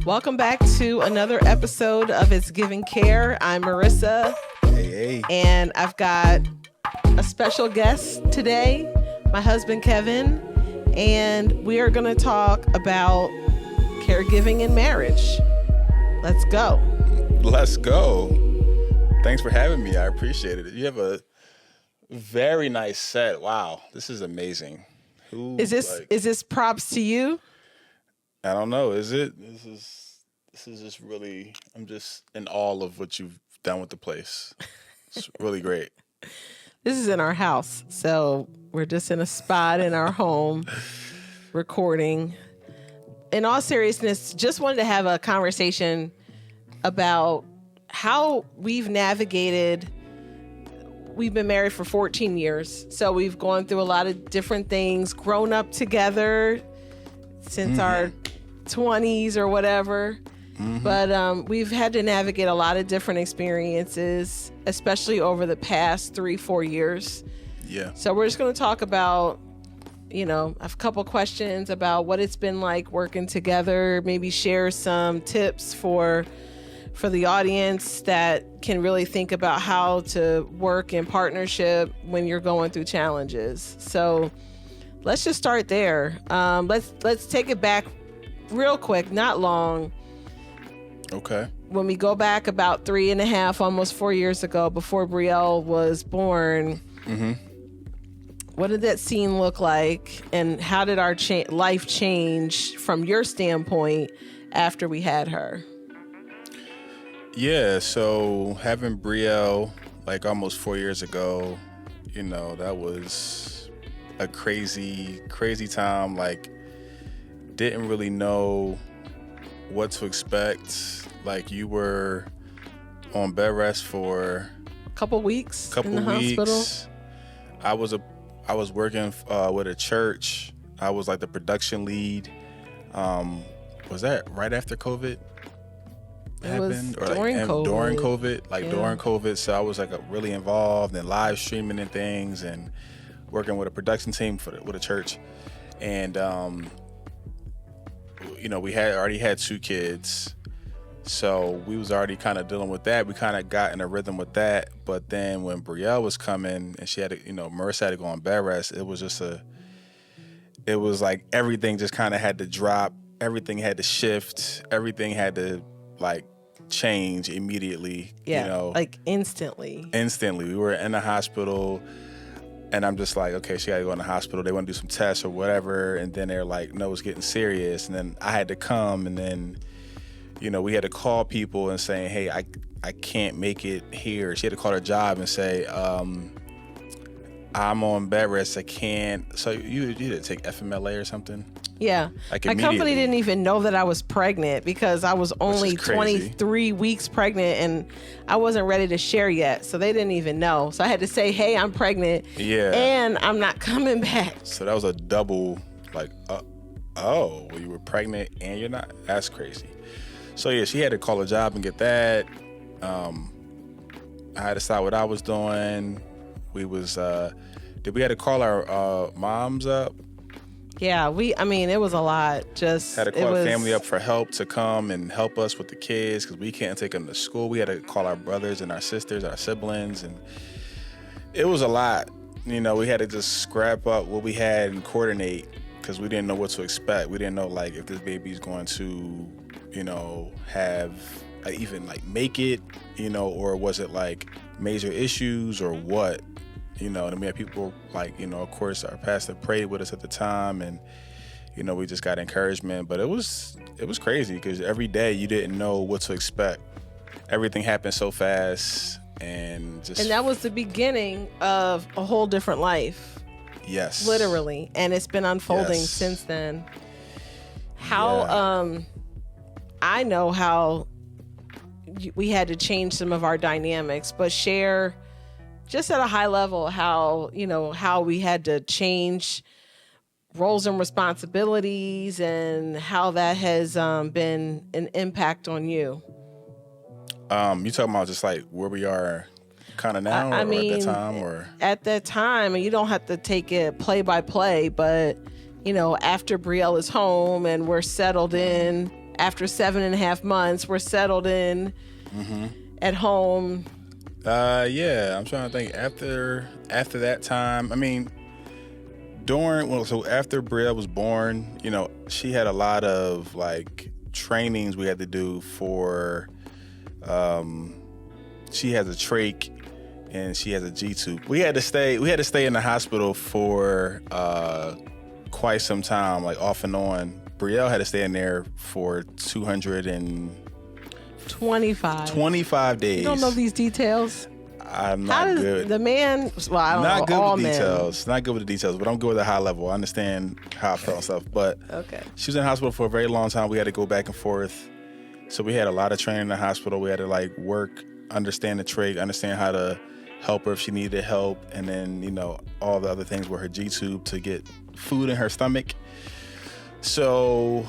Welcome back to another episode of It's Giving Care. I'm Marissa. Hey. And I've got a special guest today, my husband, Kevin. And we are going to talk about caregiving in marriage. Let's go. Let's go. Thanks for having me. I appreciate it. You have a very nice set. Wow. This is amazing. Is this props to you? I don't know. Is it? This is just really, I'm just in awe of what you've done with the place. It's really great. This is in our house. So we're just in a spot in our home recording. In all seriousness, just wanted to have a conversation about how we've navigated. We've been married for 14 years. So we've gone through a lot of different things, grown up together since our 20s or whatever. But we've had to navigate a lot of different experiences, especially over the past 3-4 years. Yeah. So we're just going to talk about, a couple questions about what it's been like working together, maybe share some tips for the audience that can really think about how to work in partnership when you're going through challenges. So let's just start there. Let's take it back real quick, not long. Okay. When we go back about 3.5, almost 4 years ago, before Brielle was born, what did that scene look like, and how did our life change from your standpoint after we had her? Yeah, so having Brielle like almost 4 years ago, that was a crazy, crazy time. Like, didn't really know what to expect. Like, you were on bed rest for a couple weeks in the hospital. I was working with a church. I was like the production lead. Was that right after COVID happened, or during COVID? During COVID, during COVID. So I was like really involved in live streaming and things, and working with a production team with a church. And we already had 2 kids, so we was already kind of dealing with that. We kind of got in a rhythm with that. But then when Brielle was coming and she had to, Marissa had to go on bed rest, it was like everything just kind of had to drop. Everything had to shift. Everything had to change immediately. Yeah, instantly. Instantly. We were in the hospital. And I'm just like, okay, she got to go in the hospital. They want to do some tests or whatever. And then they're like, no, it's getting serious. And then I had to come. And then, we had to call people and saying, hey, I can't make it here. She had to call her job and say, I'm on bed rest. I can't. So you had to take FMLA or something? Yeah. My company didn't even know that I was pregnant because I was only 23 weeks pregnant and I wasn't ready to share yet. So they didn't even know. So I had to say, hey, I'm pregnant. Yeah. And I'm not coming back. So that was a double, you were pregnant and you're not? That's crazy. So yeah, she had to call her job and get that. I had to decide what I was doing. We had to call our moms up? Yeah, it was a lot. Just had to call our family up for help to come and help us with the kids because we can't take them to school. We had to call our brothers and our sisters, our siblings, and it was a lot. We had to just scrap up what we had and coordinate because we didn't know what to expect. We didn't know if this baby's going to, have even make it, or was it major issues or what? And we had people of course, our pastor prayed with us at the time, and we just got encouragement. But it was crazy because every day you didn't know what to expect. Everything happened so fast, and that was the beginning of a whole different life. Yes, literally, and it's been unfolding since then. I know how we had to change some of our dynamics, but share. Just at a high level, how we had to change roles and responsibilities and how that has been an impact on you. You talking about just where we are kind of now, or at that time, or at that time, and you don't have to take it play by play, but after Brielle is home and we're settled in after 7.5 months, we're settled in at home. Yeah, I'm trying to think. After that time, I mean, so after Bria was born, she had a lot of like trainings we had to do for. She has a trach and she has a G-tube. We had to stay in the hospital for quite some time, like off and on. Brielle had to stay in there for 225 days. You don't know these details? I'm not good. The man, well, I don't know. Not good all with men. details. Not good with the details, but I'm good with the high level. I understand how I felt and stuff. But okay. She was in the hospital for a very long time. We had to go back and forth. So we had a lot of training in the hospital. We had to like work, understand the trach, understand how to help her if she needed help, and then, all the other things with her G-tube to get food in her stomach. So,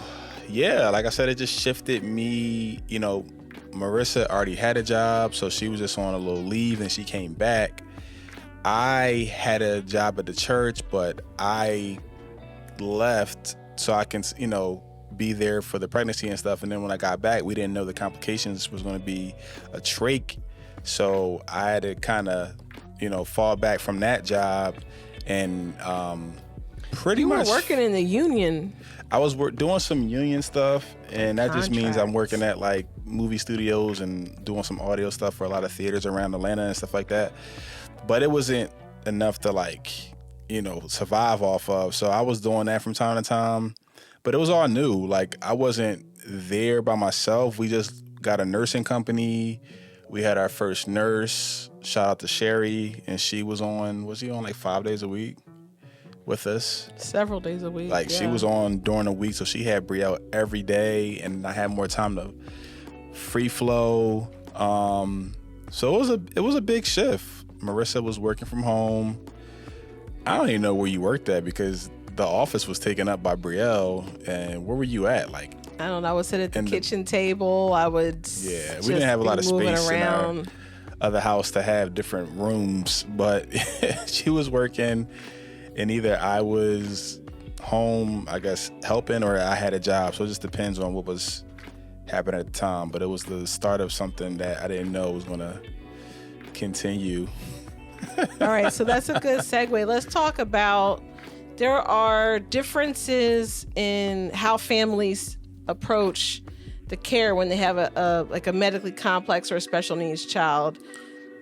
yeah, like I said, it just shifted me. Marissa already had a job, so she was just on a little leave, and she came back. I had a job at the church, but I left so I can, be there for the pregnancy and stuff. And then when I got back, we didn't know the complications was going to be a trach. So I had to kind of, fall back from that job and pretty much. You were working in the union. I was doing some union stuff, and that just means I'm working at like movie studios and doing some audio stuff for a lot of theaters around Atlanta and stuff like that. But it wasn't enough to like, survive off of. So I was doing that from time to time, but it was all new. Like I wasn't there by myself. We just got a nursing company. We had our first nurse. Shout out to Sherry, and she was on like 5 days a week with us. Several days a week. Like she was on during the week, so she had Brielle every day, and I had more time to free flow. So it was a big shift. Marissa was working from home. I don't even know where you worked at because the office was taken up by Brielle. And where were you at? Like I don't know. I would sit at the kitchen table. I would. Yeah, we didn't have a lot of space in our other house to have different rooms, but she was working. And either I was home, I guess, helping, or I had a job. So it just depends on what was happening at the time. But it was the start of something that I didn't know was going to continue. All right, so that's a good segue. Let's talk about, there are differences in how families approach the care when they have a medically complex or a special needs child.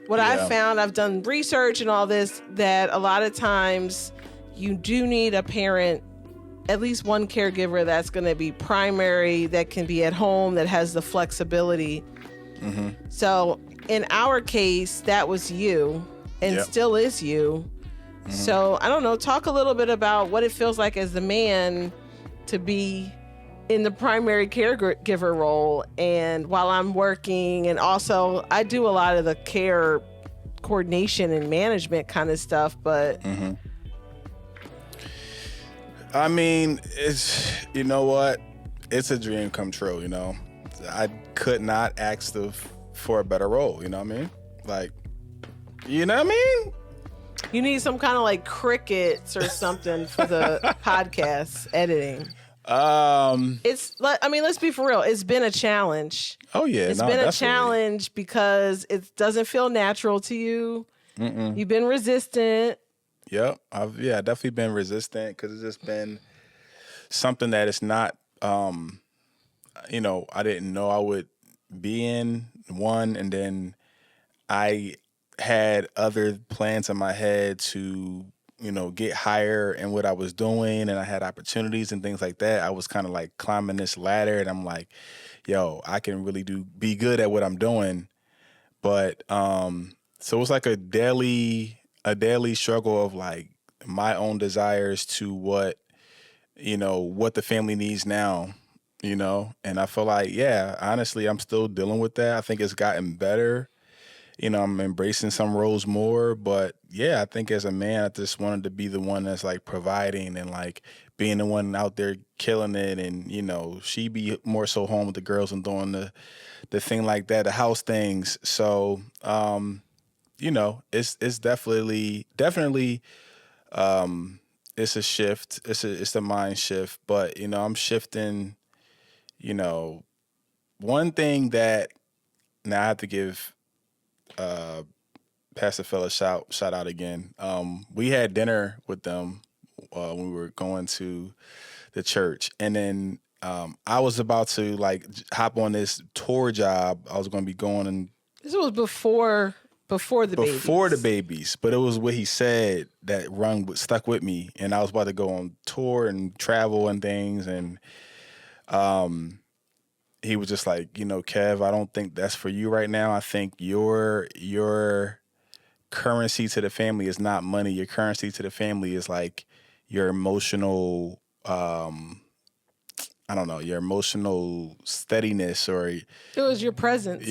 What I've found, I've done research and all this, that a lot of times you do need a parent, at least one caregiver that's going to be primary, that can be at home, that has the flexibility. Mm-hmm. So in our case, that was you and still is you. Mm-hmm. So I don't know, talk a little bit about what it feels like as the man to be in the primary caregiver role, and while I'm working, and also I do a lot of the care coordination and management kind of stuff, but I mean, it's, you know what, it's a dream come true. I could not ask for a better role. You know what I mean? Like, you know what I mean? You need some kind of like crickets or something for the podcast editing. Let's be for real. It's been a challenge. Oh yeah, it's been a challenge because it doesn't feel natural to you. Mm-mm. You've been resistant. Yep, I've definitely been resistant because it's just been something that it's not. I didn't know I would be in one, and then I had other plans in my head to get higher in what I was doing, and I had opportunities and things like that. I was kind of like climbing this ladder, and I'm like, yo, I can really be good at what I'm doing. But so it's like a daily struggle of like my own desires to what the family needs now, and I feel like, honestly, I'm still dealing with that. I think it's gotten better. I'm embracing some roles more, but I think as a man, I just wanted to be the one that's like providing and like being the one out there killing it. And, she be more so home with the girls and doing the thing like that, the house things. So, it's definitely, it's a shift. It's a mind shift, but, I'm shifting, you know, one thing that now I have to give Pastor Phil a shout out again. We had dinner with them when we were going to the church, and then I was about to like hop on this tour job. I was going to be going and This was before the babies, but it was what he said that stuck with me, and I was about to go on tour and travel and things, and he was just like, Kev, I don't think that's for you right now. I think your currency to the family is not money. Your currency to the family is like your emotional, your emotional steadiness, or it was your presence.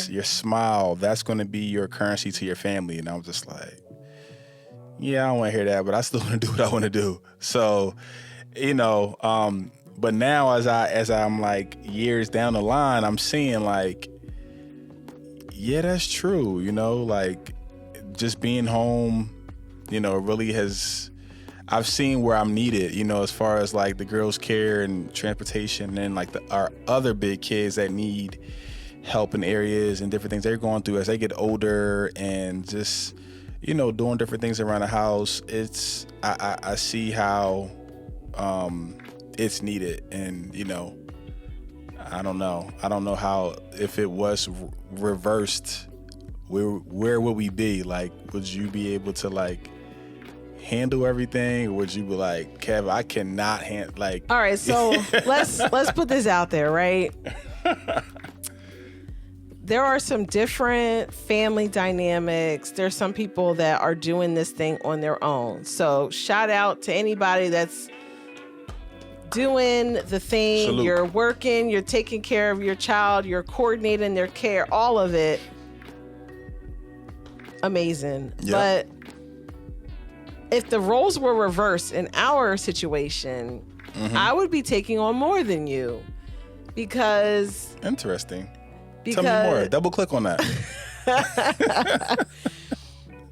Your smile. That's going to be your currency to your family. And I was just like, yeah, I don't want to hear that, but I still want to do what I want to do. So, but now as I'm like years down the line, I'm seeing like, yeah, that's true. Like just being home, really has. I've seen where I'm needed, as far as like the girls' care and transportation, and like our other big kids that need help in areas and different things they're going through as they get older, and just, doing different things around the house. I see how it's needed, and I don't know how, if it was reversed, where would we be? Like, would you be able to like handle everything, or would you be like, Kev, I cannot handle, like. All right, so let's put this out there, right? There are some different family dynamics. There's some people that are doing this thing on their own. So shout out to anybody that's doing the thing. Salute. You're working, you're taking care of your child, you're coordinating their care, all of it. Amazing. Yep. But if the roles were reversed in our situation, I would be taking on more than you, because. Interesting. Tell me more. Double click on that.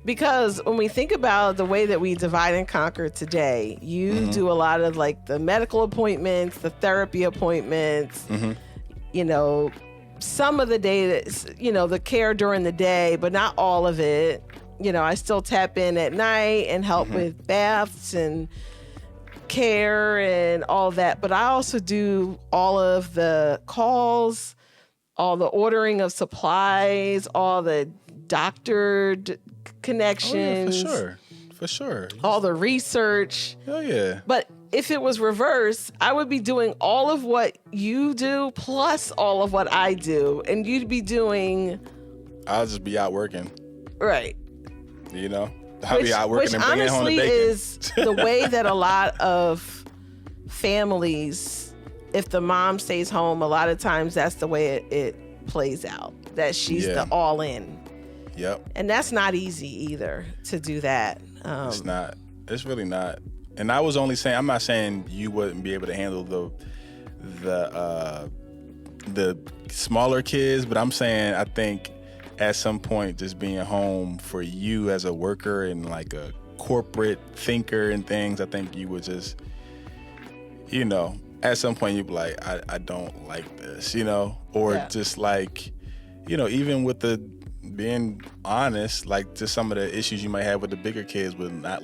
Because when we think about the way that we divide and conquer today, you do a lot of like the medical appointments, the therapy appointments, some of the day, the care during the day, but not all of it. I still tap in at night and help with baths and care and all that. But I also do all of the calls, all the ordering of supplies, all the doctor connections. Oh, yeah, for sure. All the research. Oh, yeah. But if it was reversed, I would be doing all of what you do plus all of what I do. And you'd be doing. I'll just be out working. Right. I'll be out working and bringing home the bacon. Is the way that a lot of families, if the mom stays home, a lot of times that's the way it plays out, that she's the all in. Yep. And that's not easy either, to do that. It's not. It's really not. And I was only saying, I'm not saying you wouldn't be able to handle the smaller kids, but I'm saying I think at some point just being home for you as a worker and like a corporate thinker and things, I think you would just, at some point you'd be like, I don't like this, or just like, even with the being honest, like just some of the issues you might have with the bigger kids with not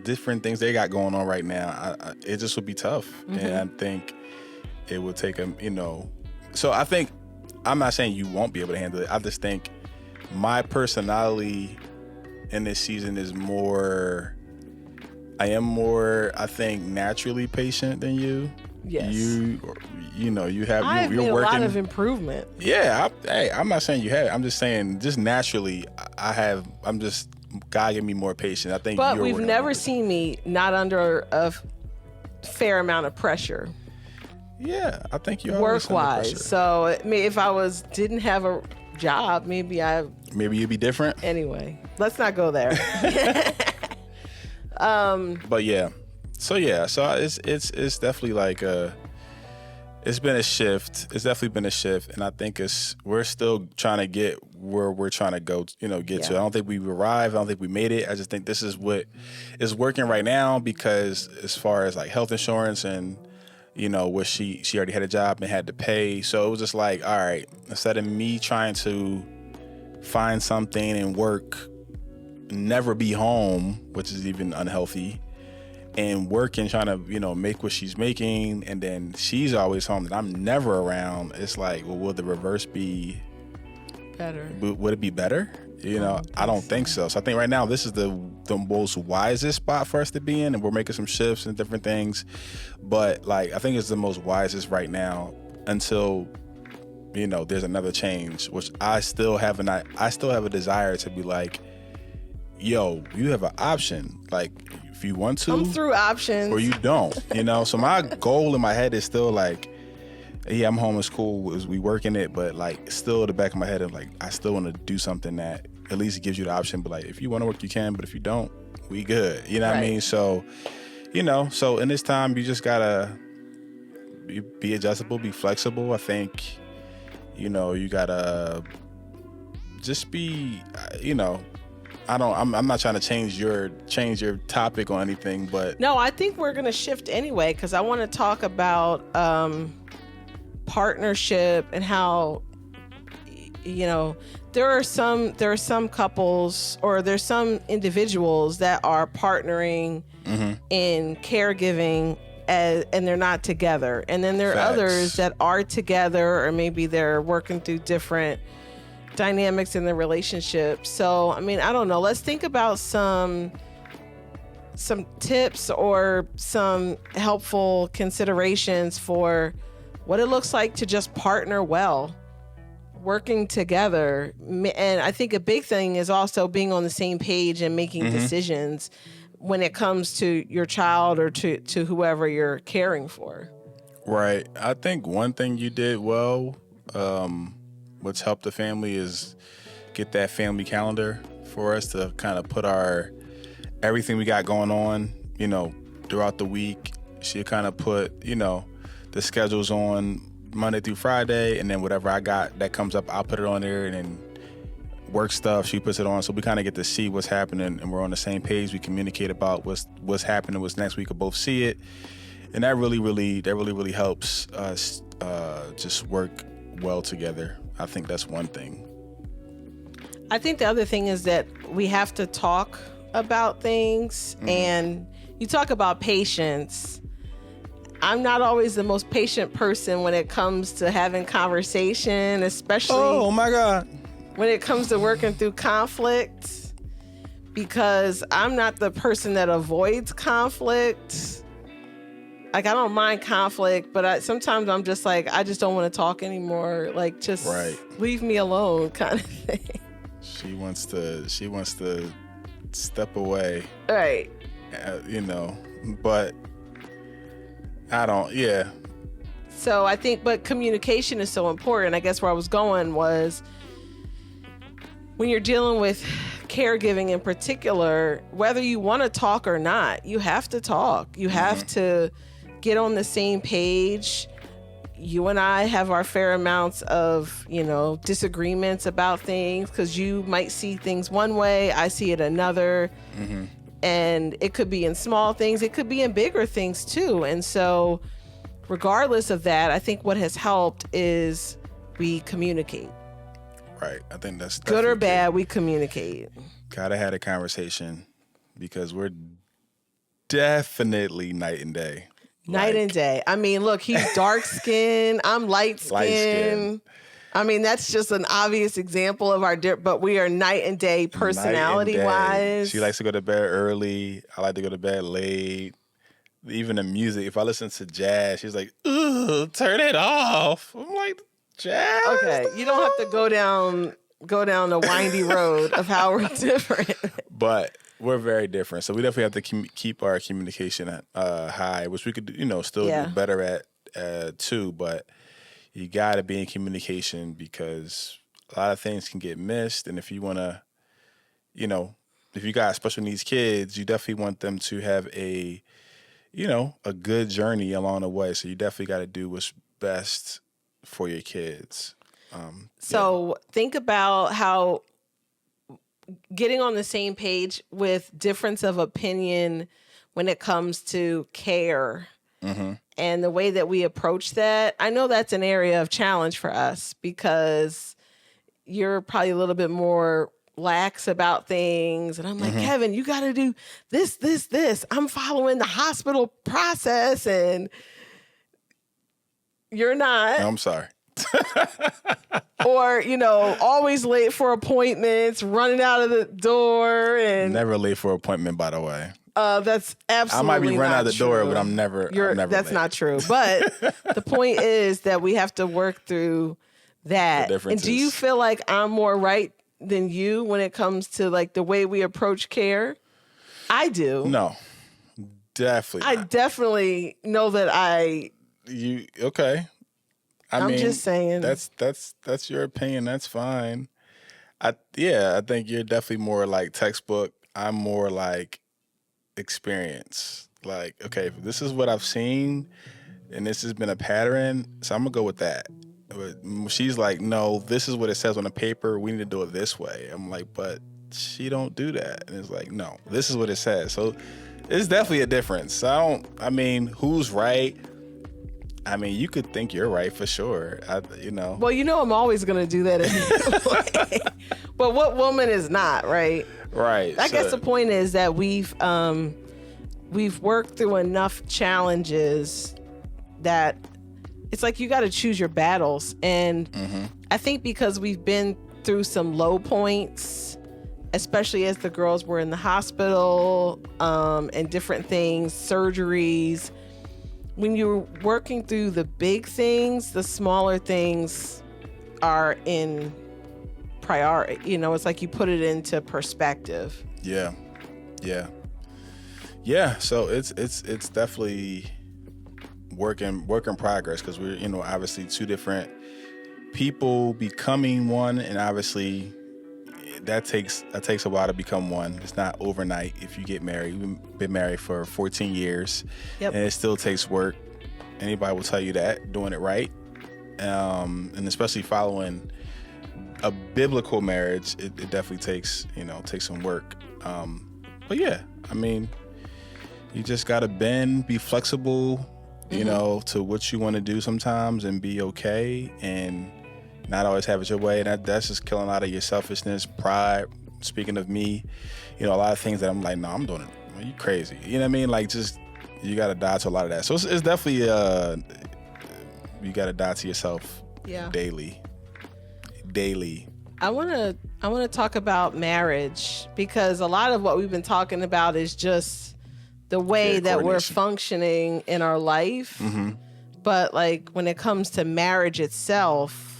different things they got going on right now, it just would be tough. And I think it would take them, so I think, I'm not saying you won't be able to handle it. I just think my personality in this season is I am more, I think, naturally patient than you. Yes. You have, I've you're made working. a lot of improvement. Yeah. I'm not saying you have. I'm just saying, just naturally, I'm just, God give me more patience. I think. But we've never seen me not under a fair amount of pressure. Yeah, I think you work wise. So if I didn't have a job, maybe you'd be different. Anyway, let's not go there. But yeah, so it's definitely like it's been a shift. It's definitely been a shift, and I think we're still trying to get where we're trying to go. Get to. I don't think we've arrived. I don't think we made it. I just think this is what is working right now, because as far as like health insurance and where she already had a job and had to pay. So it was just like, all right, instead of me trying to find something and work, never be home, which is even unhealthy, and work and trying to, make what she's making, and then she's always home and I'm never around. It's like, well, will the reverse be better? Would it be better? I don't think so. So I think right now this is the most wisest spot for us to be in, and we're making some shifts and different things. But like, I think it's the most wisest right now until, there's another change, which I still have a desire to be like, yo, you have an option. Like, if you want to, come through options, or you don't. So my goal in my head is still like, yeah, I'm home, it's cool, we working it, but like, still the back of my head, I'm like, I still want to do something that at least gives you the option. But like, if you want to work, you can, but if you don't, we good. You know what I mean? So, so in this time, you just gotta be adjustable, be flexible. I think, you gotta just be, I'm not trying to change your topic or anything, but no, I think we're gonna shift anyway, because I want to talk about partnership and how, there are some couples, or there's some individuals that are partnering in caregiving, and they're not together, and then there are others that are together, or maybe they're working through different dynamics in the relationship. So I mean, I don't know, let's think about some tips or some helpful considerations for what it looks like to just partner well, working together. And I think a big thing is also being on the same page and making decisions when it comes to your child or to whoever you're caring for. Right. I think one thing you did well, what's helped the family, is get that family calendar for us to kind of put everything we got going on, throughout the week. She kind of put, the schedules on Monday through Friday, and then whatever I got that comes up, I'll put it on there, and then work stuff, she puts it on. So we kind of get to see what's happening, and we're on the same page. We communicate about what's happening, what's next. We could both see it, and that really helps us just work well together. I think that's one thing. I think the other thing is that we have to talk about things, and you talk about patience. I'm not always the most patient person when it comes to having conversation, especially oh my God, when it comes to working through conflict, because I'm not the person that avoids conflict. Like, I don't mind conflict, but sometimes I'm just like, I just don't want to talk anymore. Like, just leave me alone, kind of thing. She wants to step away, right? But I don't. Yeah. So I think, but communication is so important. I guess where I was going was, when you're dealing with caregiving in particular, whether you want to talk or not, you have to talk. You have to get on the same page. You and I have our fair amounts of, disagreements about things, because you might see things one way, I see it another. And it could be in small things, it could be in bigger things too. And so regardless of that, I think what has helped is we communicate. Right. I think that's good or bad, we communicate. Gotta have a conversation, because we're definitely night and day. Night and day. I mean, look, he's dark skinned, I'm light skinned. I mean, that's just an obvious example of but we are night and day personality wise. She likes to go to bed early. I like to go to bed late. Even the music, if I listen to jazz, she's like, "Ooh, turn it off." I'm like, jazz? Okay, you don't have to go down the windy road of how we're different. But we're very different. So we definitely have to keep our communication high, which we could, still do better at too. But you got to be in communication, because a lot of things can get missed. And if you want to, if you got special needs kids, you definitely want them to have a good journey along the way. So you definitely got to do what's best for your kids. Think about how getting on the same page with difference of opinion when it comes to care And the way that we approach that, I know that's an area of challenge for us because you're probably a little bit more lax about things. And I'm like, Kevin, you got to do this. I'm following the hospital process and you're not. No, I'm sorry. Or, always late for appointments, running out of the door. And never late for an appointment, by the way. That's absolutely I might be running out not the true. door, but I'm never That's late. not true. But the point is that we have to work through that. And do you feel like I'm more right than you when it comes to like the way we approach care? I do. No, definitely. I definitely know that You okay? I mean, just saying. That's your opinion. That's fine. I think you're definitely more like textbook. I'm more like experience. Like, okay, this is what I've seen, and this has been a pattern, so I'm gonna go with that. But she's like, no, this is what it says on the paper. We need to do it this way. I'm like, but she don't do that, and it's like, no, this is what it says. So it's definitely a difference. Who's right? I mean, you could think you're right for sure. Well, I'm always going to do that anyway. But what woman is not, right? Right. I guess the point is that we've worked through enough challenges that it's like you got to choose your battles. And I think because we've been through some low points, especially as the girls were in the hospital and different things, surgeries, when you're working through the big things, the smaller things are in priority. It's like you put it into perspective. Yeah. So it's definitely work in progress because we're obviously two different people becoming one, and obviously that takes a while to become one. It's not overnight. If you get married, we've been married for 14 years, and it still takes work. Anybody will tell you that, doing it right, and especially following a biblical marriage, it definitely takes some work. But yeah, I mean, you just gotta bend, be flexible, to what you want to do sometimes, and be okay, and not always have it your way. And that's just killing a lot of your selfishness, pride. Speaking of me, a lot of things that I'm like, no, I'm doing it. Are you crazy? You know what I mean? Like, just you got to die to a lot of that. So it's definitely you got to die to yourself daily. I want to talk about marriage because a lot of what we've been talking about is just the way that we're functioning in our life. But like when it comes to marriage itself,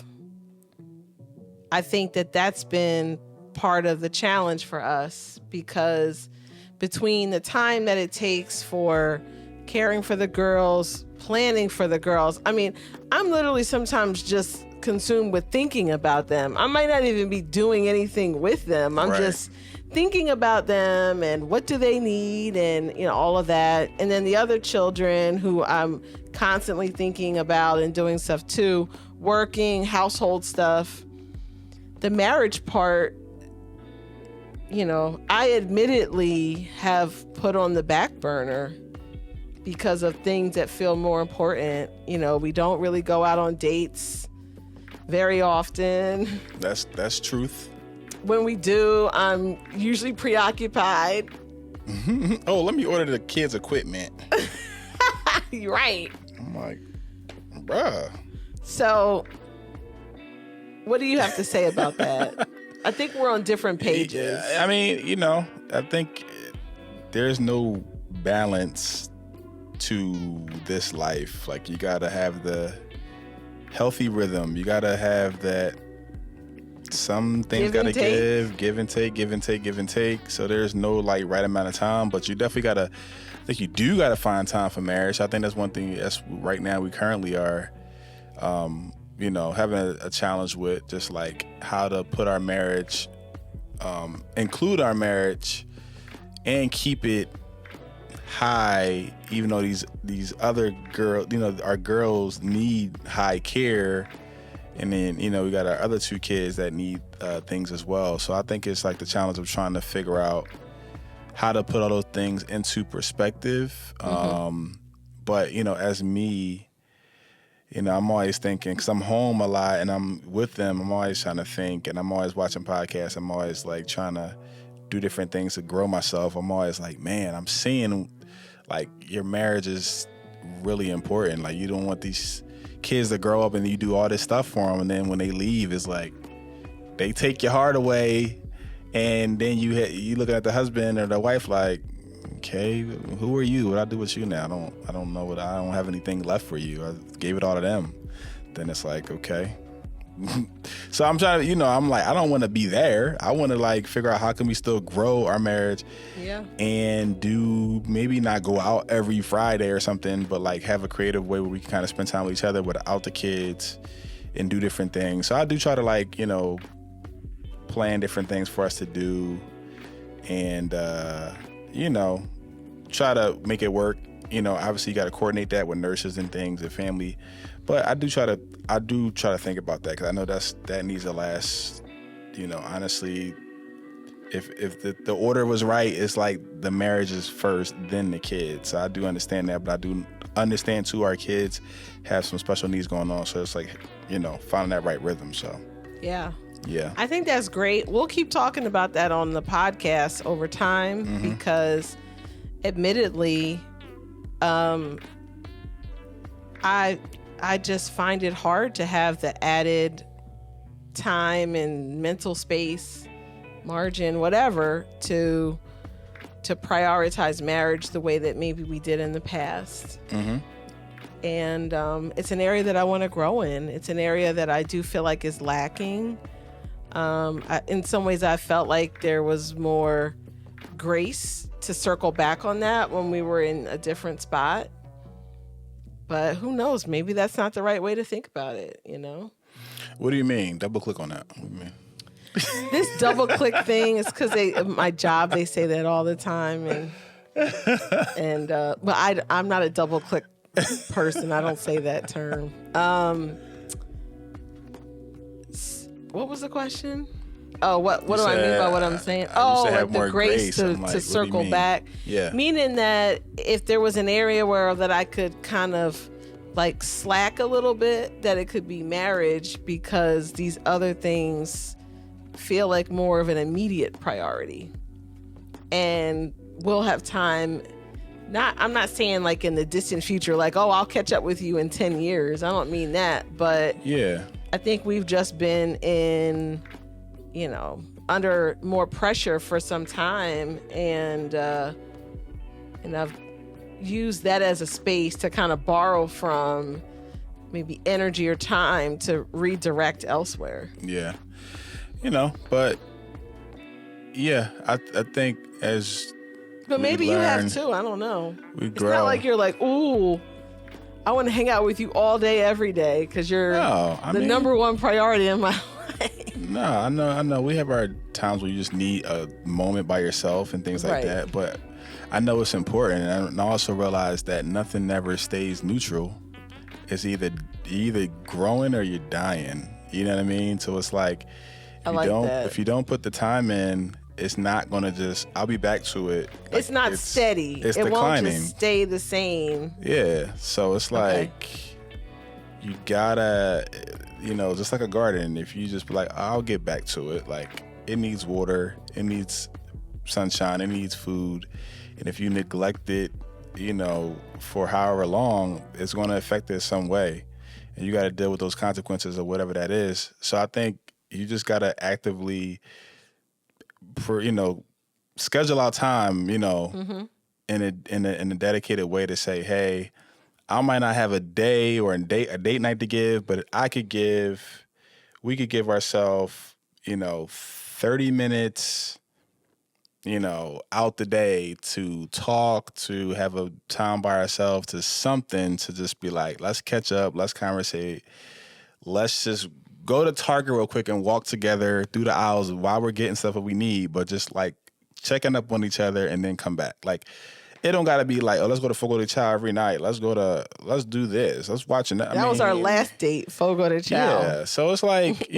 I think that that's been part of the challenge for us because between the time that it takes for caring for the girls, planning for the girls, I mean, I'm literally sometimes just consumed with thinking about them. I might not even be doing anything with them. I'm just thinking about them and what do they need and all of that. And then the other children who I'm constantly thinking about and doing stuff too, working, household stuff. The marriage part, I admittedly have put on the back burner because of things that feel more important. We don't really go out on dates very often. That's truth. When we do, I'm usually preoccupied. Oh, let me order the kids' equipment. You're right. I'm like, bruh. So, what do you have to say about that? I think we're on different pages. I mean, I think there's no balance to this life. Like, you gotta have the healthy rhythm. You gotta have that. Some things gotta give and take. So there's no like right amount of time, but you definitely gotta. I think you do gotta find time for marriage. I think that's one thing. That's right now we currently are. Having a challenge with just like how to put our marriage, include our marriage, and keep it high, even though these other girls, our girls need high care, and then we got our other two kids that need things as well. So I think it's like the challenge of trying to figure out how to put all those things into perspective. But, as me, I'm always thinking, because I'm home a lot and I'm with them, I'm always trying to think, and I'm always watching podcasts. I'm always like trying to do different things to grow myself. I'm always like, man, I'm seeing like your marriage is really important. Like, you don't want these kids to grow up and you do all this stuff for them, and then when they leave, it's like they take your heart away, and then you looking at the husband or the wife like, okay, who are you? What I do with you now? I don't know I don't have anything left for you. I gave it all to them. Then it's like, okay. So I'm trying to, I'm like, I don't want to be there. I want to like figure out how can we still grow our marriage. Yeah. And maybe not go out every Friday or something, but like have a creative way where we can kind of spend time with each other without the kids and do different things. So I do try to like, plan different things for us to do, and try to make it work. Obviously you got to coordinate that with nurses and things and family, but I do try to think about that, because I know that needs to last. Honestly, if the order was right, it's like the marriage is first, then the kids. So I do understand that, but I do understand too our kids have some special needs going on, so it's like finding that right rhythm. So yeah. Yeah. I think that's great. We'll keep talking about that on the podcast over time, because admittedly, I just find it hard to have the added time and mental space, margin, whatever, to prioritize marriage the way that maybe we did in the past. And it's an area that I want to grow in. It's an area that I do feel like is lacking. In some ways, I felt like there was more grace to circle back on that when we were in a different spot. But who knows? Maybe that's not the right way to think about it, What do you mean? Double click on that. What do you mean? This double click thing is because my job, they say that all the time. But I'm not a double click person. I don't say that term. What was the question? Oh, what do I mean by what I'm saying? Oh, like the grace to circle back. Yeah. Meaning that if there was an area that I could kind of like slack a little bit, that it could be marriage, because these other things feel like more of an immediate priority. And we'll have time. I'm not saying like in the distant future, like, oh, I'll catch up with you in 10 years. I don't mean that. But yeah, I think we've just been in, under more pressure for some time. And I've used that as a space to kind of borrow from maybe energy or time to redirect elsewhere. Yeah. But yeah, I think as But maybe you have too. I don't know. It's grow. Not like you're like, ooh, I want to hang out with you all day, every day, because you're number one priority in my life. No, I know. We have our times where you just need a moment by yourself and things like that. But I know it's important, and I also realize that nothing ever stays neutral. It's either growing or you're dying. You know what I mean? So it's like, if you don't put the time in, it's not going to just, I'll be back to it. Like, it's not steady. It's it declining. Won't just stay the same. Yeah. So it's like, you gotta, just like a garden, if you just be like, I'll get back to it. Like, it needs water, it needs sunshine, it needs food. And if you neglect it, for however long, it's going to affect it some way. And you got to deal with those consequences or whatever that is. So I think you just got to actively, schedule out time, in a dedicated way to say, hey, I might not have a day or a date night to give, but we could give ourselves, 30 minutes, out the day to talk, to have a time by ourselves, to something, to just be like, let's catch up, let's conversate, let's just go to Target real quick and walk together through the aisles while we're getting stuff that we need, but just like checking up on each other and then come back. Like, it don't got to be like, oh, let's go to Fogo de Chao every night. Let's do this. Let's watch it. That was our last date, Fogo de Chao. Yeah. So it's like,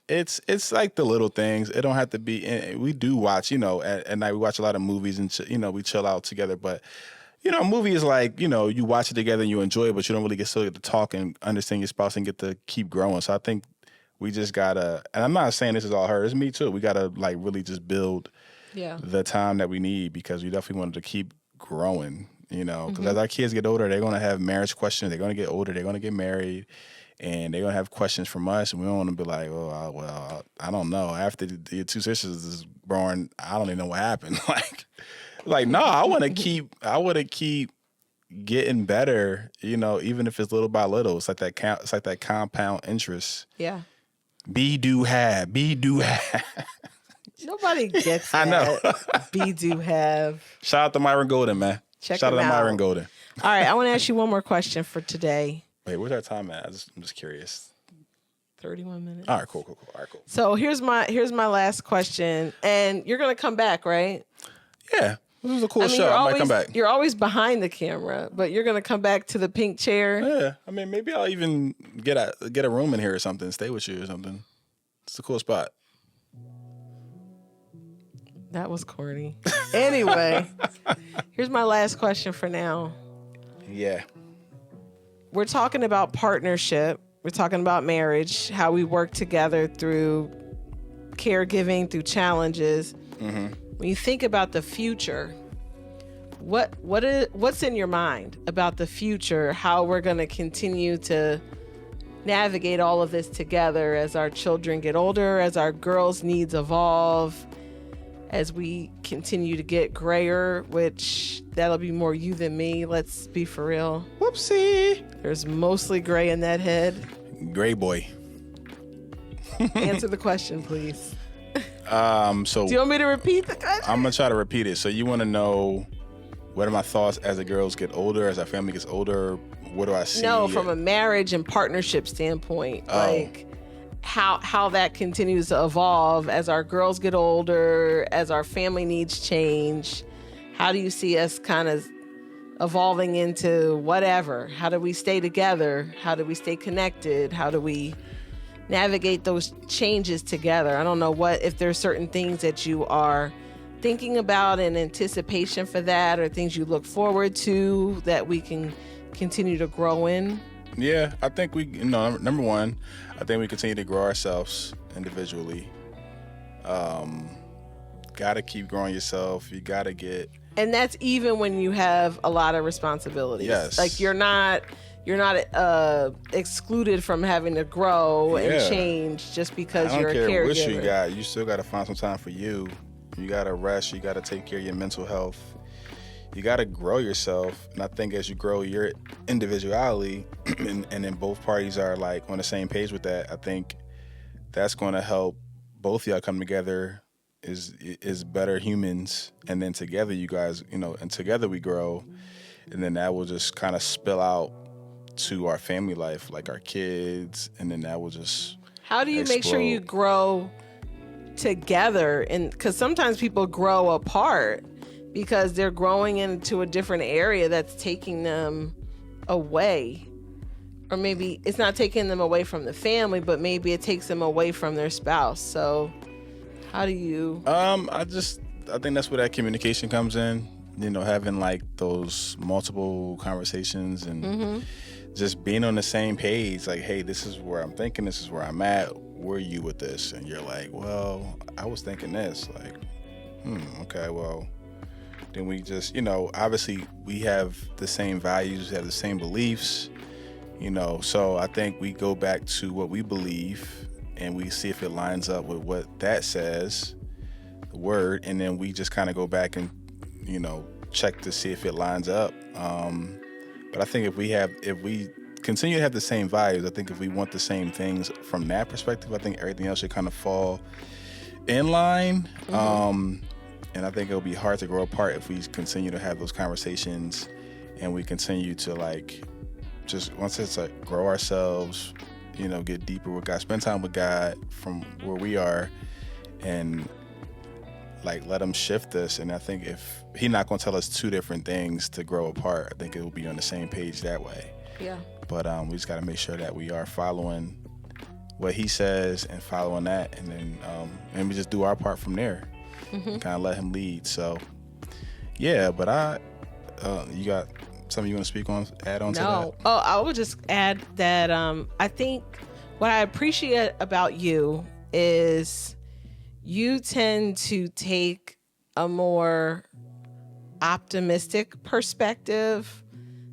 it's like the little things. It don't have to be, we do watch, at night we watch a lot of movies and, we chill out together. But, A movie is like, you watch it together and you enjoy it, but you don't really get to talk and understand your spouse and get to keep growing. So I think we just gotta, and I'm not saying this is all her, it's me too. We gotta like really just build the time that we need, because we definitely wanted to keep growing, because as our kids get older, they're going to have marriage questions. They're going to get older. They're going to get married, and they're going to have questions from us. And we don't want to be like, I don't know. After your two sisters is born, I don't even know what happened. No, I want to keep getting better, even if it's little by little. It's like that compound interest. Yeah. Be do have. Nobody gets that. I know. Be do have. Shout out to Myron Golden, man. Shout out to Myron Golden. All right, I want to ask you one more question for today. Wait, where's our time at? I'm just curious. 31 minutes. All right, cool. All right, cool. So here's my last question, and you're gonna come back, right? Yeah, this was a cool show. I might come back. You're always behind the camera, but you're gonna come back to the pink chair. Yeah, I mean, maybe I'll even get a room in here or something, stay with you or something. It's a cool spot. That was corny. Anyway, here's my last question for now. Yeah. We're talking about partnership. We're talking about marriage, how we work together through caregiving, through challenges. Mm-hmm. When you think about the future, what's in your mind about the future, how we're going to continue to navigate all of this together as our children get older, as our girls' needs evolve, as we continue to get grayer, which that'll be more you than me. Let's be for real. Whoopsie. There's mostly gray in that head. Gray boy. Answer the question, please. So do you want me to repeat the question? I'm going to try to repeat it. So you want to know what are my thoughts as the girls get older, as our family gets older? What do I see? No, from a marriage and partnership standpoint. Like how that continues to evolve as our girls get older, as our family needs change. How do you see us kind of evolving into whatever? How do we stay together? How do we stay connected? How do we navigate those changes together? I don't know if there's certain things that you are thinking about in anticipation for that, or things you look forward to that we can continue to grow in. Yeah, I think number one, I think we continue to grow ourselves individually. Gotta keep growing yourself. You gotta get... And that's even when you have a lot of responsibilities. Yes. Like you're not excluded from having to grow and change just because you're a caregiver. I don't care what you got. You still gotta find some time for you. You gotta rest. You gotta take care of your mental health. You got to grow yourself. And I think as you grow your individuality and then both parties are like on the same page with that, I think that's going to help both of y'all come together is better humans. And then together you guys, and together we grow. And then that will just kind of spill out to our family life, like our kids. And then that will just How do you make sure you grow together? And because sometimes people grow apart because they're growing into a different area that's taking them away. Or maybe it's not taking them away from the family, but maybe it takes them away from their spouse. So how do you... I think that's where that communication comes in. Having like those multiple conversations and just being on the same page. Like, hey, this is where I'm thinking, this is where I'm at. Where are you with this? And you're like, well, I was thinking this. Like, okay, well... Then we just, obviously we have the same values, we have the same beliefs, so I think we go back to what we believe and we see if it lines up with what that says, the word, and then we just kind of go back and, check to see if it lines up. But I think if we continue to have the same values, I think if we want the same things from that perspective, I think everything else should kind of fall in line. And I think it'll be hard to grow apart if we continue to have those conversations and we continue to grow ourselves, get deeper with God, spend time with God from where we are and let him shift us. And I think if he's not going to tell us two different things to grow apart, I think it will be on the same page that way. Yeah. But we just got to make sure that we are following what he says and following that. And then and we just do our part from there. Kind of let him lead. So, yeah, but You got something you want to speak on? Add on to that? No. Oh, I would just add that I think what I appreciate about you is you tend to take a more optimistic perspective.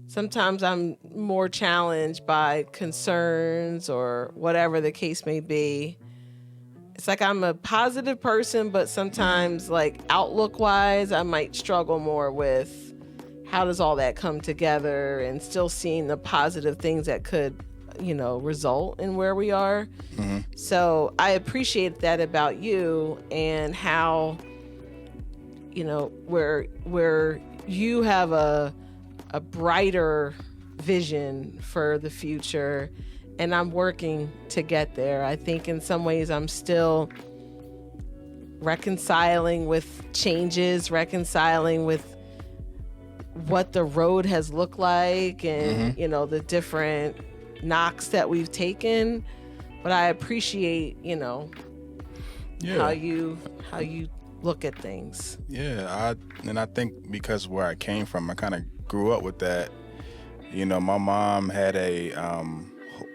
Sometimes I'm more challenged by concerns or whatever the case may be. It's like I'm a positive person, but sometimes, like, outlook wise, I might struggle more with how does all that come together and still seeing the positive things that could, result in where we are. Mm-hmm. So I appreciate that about you, and how, where you have a brighter vision for the future, and I'm working to get there. I think in some ways I'm still reconciling with changes, reconciling with what the road has looked like, and the different knocks that we've taken. But I appreciate, how you look at things. Yeah, I think because where I came from, I kind of grew up with that. My mom had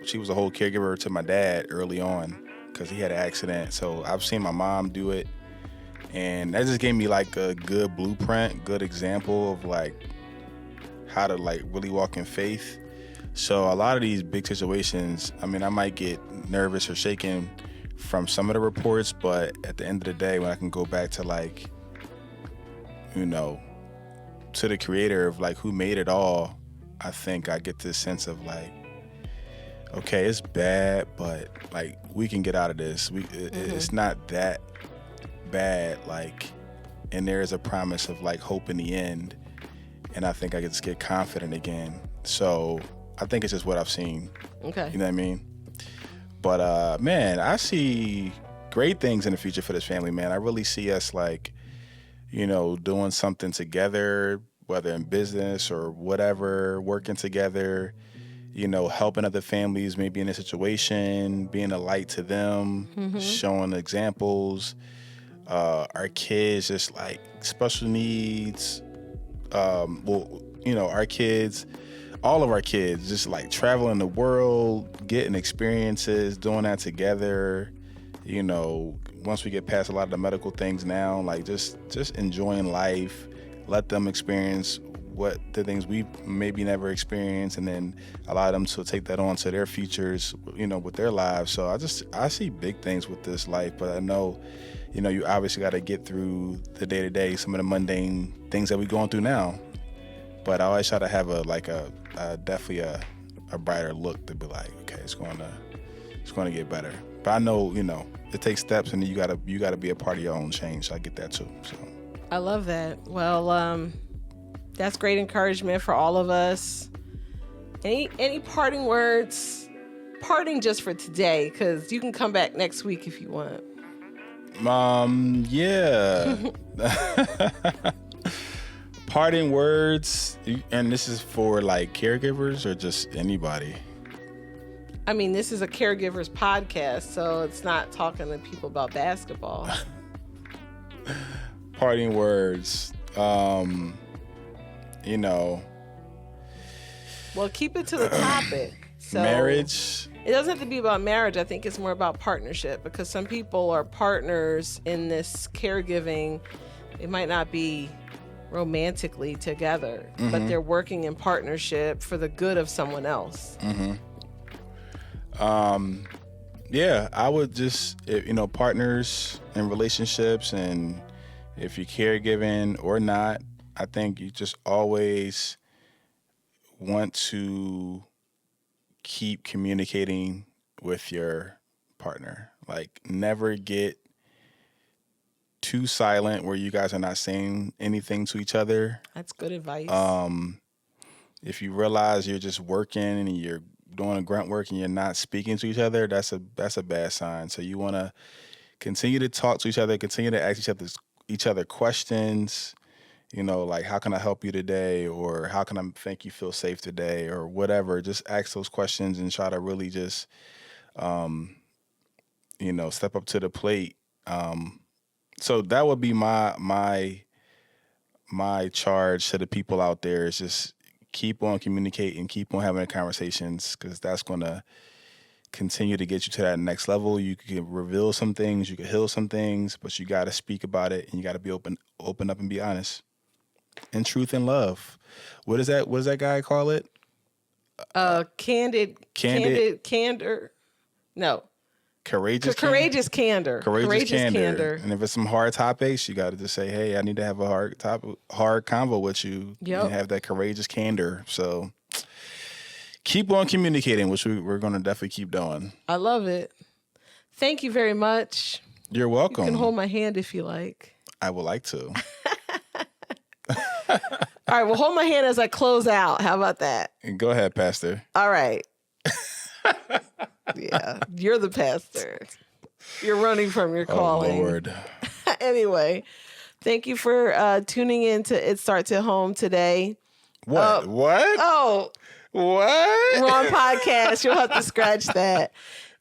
she was a whole caregiver to my dad early on because he had an accident. So I've seen my mom do it, and that just gave me like a good blueprint, good example of like how to like really walk in faith. So a lot of these big situations, I mean, I might get nervous or shaken from some of the reports, but at the end of the day, when I can go back to like, to the creator of like who made it all, I think I get this sense of like, okay, it's bad, but like we can get out of this. It's not that bad, like, and there is a promise of like hope in the end. And I think I can just get confident again. So I think it's just what I've seen. Okay. You know what I mean? But man, I see great things in the future for this family, man. I really see us like, doing something together, whether in business or whatever, working together, helping other families maybe in a situation, being a light to them, showing examples. Our kids just like special needs. Our kids, all of our kids, just like traveling the world, getting experiences, doing that together. Once we get past a lot of the medical things now, like just enjoying life, let them experience what the things we maybe never experienced, and then allow them to take that on to their futures, with their lives. So I see big things with this life, but I know, you obviously got to get through the day-to-day, some of the mundane things that we're going through now. But I always try to have definitely a brighter look to be like, okay, it's going to get better. But I know, it takes steps, and you gotta be a part of your own change. So I get that too. So I love that. Well, that's great encouragement for all of us. Any parting words? Parting just for today, because you can come back next week if you want. Yeah. Parting words, and this is for like caregivers or just anybody? I mean, this is a caregivers podcast, so it's not talking to people about basketball. Parting words, Well, keep it to the topic. So marriage. It doesn't have to be about marriage. I think it's more about partnership, because some people are partners in this caregiving. It might not be romantically together, but they're working in partnership for the good of someone else. Yeah, I would just, partners and relationships, and if you're caregiving or not, I think you just always want to keep communicating with your partner. Like, never get too silent where you guys are not saying anything to each other. That's good advice. If you realize you're just working and you're doing a grunt work and you're not speaking to each other, that's a bad sign. So you want to continue to talk to each other, continue to ask each other questions. Like, how can I help you today? Or how can I make you feel safe today? Or whatever. Just ask those questions and try to really just, step up to the plate. So that would be my my charge to the people out there is just keep on communicating, keep on having the conversations, because that's going to continue to get you to that next level. You can reveal some things, you can heal some things, but you got to speak about it, and you got to be open up and be honest. In truth and love. What is that? What does that guy call it? Candor. No. Courageous candor. Courageous candor. And if it's some hard topics, you got to just say, hey, I need to have a hard convo with you. Yep. And have that courageous candor. So keep on communicating, which we're going to definitely keep doing. I love it. Thank you very much. You're welcome. You can hold my hand if you like. I would like to. All right, well, hold my hand as I close out. How about that? Go ahead, Pastor. All right. Yeah, you're the pastor. You're running from your calling. Oh, Lord. Anyway, thank you for tuning in to It Starts at Home today. What? What? Oh. What? Wrong podcast. You'll have to scratch that.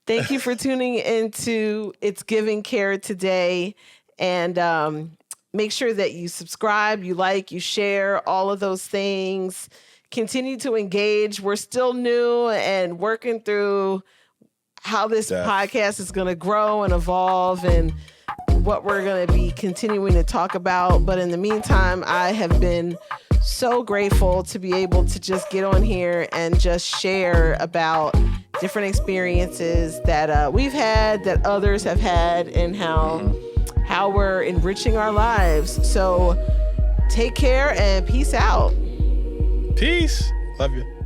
Thank you for tuning into It's Giving Care today. And make sure that you subscribe, you like, you share, all of those things. Continue to engage. We're still new and working through how this podcast is going to grow and evolve and what we're going to be continuing to talk about. But in the meantime, I have been so grateful to be able to just get on here and just share about different experiences that we've had, that others have had, and how we're enriching our lives. So take care and peace out. Peace. Love you.